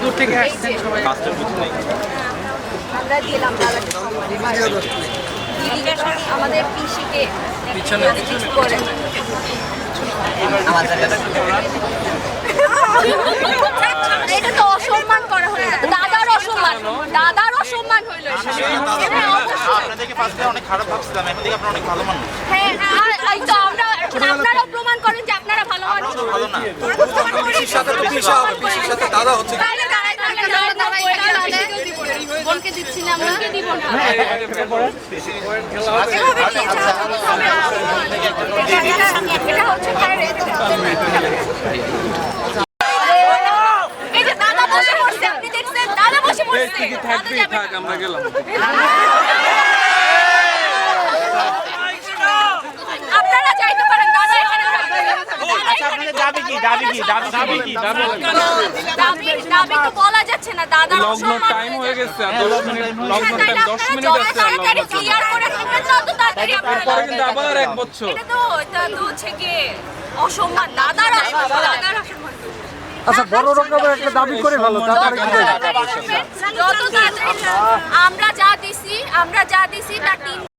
দূর থেকে আসছেন সবাই। আমরা দিলাম আমাদের পিসিকে করে এটা তো অসম্মান করা হলো, দাদার অসম্মান, দাদার অসম্মান হইলো। আপনাদেরকে ফার্স্টে অনেক খারাপ ভাবছিলাম, এখন থেকে আপনারা অনেক ভালো মানুষ। হ্যাঁ, এই তো আপনারাও প্রমাণ করেন যে আপনারা ভালো মানুষ। ভালো না পিসির সাথে দাদা হচ্ছে বোনকে দিচ্ছি না, বোনকে দিব না। এটা হচ্ছে এই যে দাদা বসে পড়ছে, আপনি দেখছেন দাদা বসে পড়ছে। আমরা গেলাম। আপনারা যাইতে পারেন, দাদা এখানে দাবি দাবি তো বলা যাচ্ছে না, দাদা লগ্ন টাইম হয়ে গেছে, 10 মিনিট লগ্ন টাইম 10 মিনিট আছে। তাড়াতাড়ি ক্লিয়ার করে ফেলবেন, যত তাড়াতাড়ি তারপরে কিন্তু আবার 1 বছর। এটা তো হচ্ছে কি অসম্মান, দাদার অসম্মান, দাদার অসম্মান। আচ্ছা বড় রকমের একটা দাবি করে ভালো তারপরে কি যত তাড়াতাড়ি আমরা যা দিছি তার 3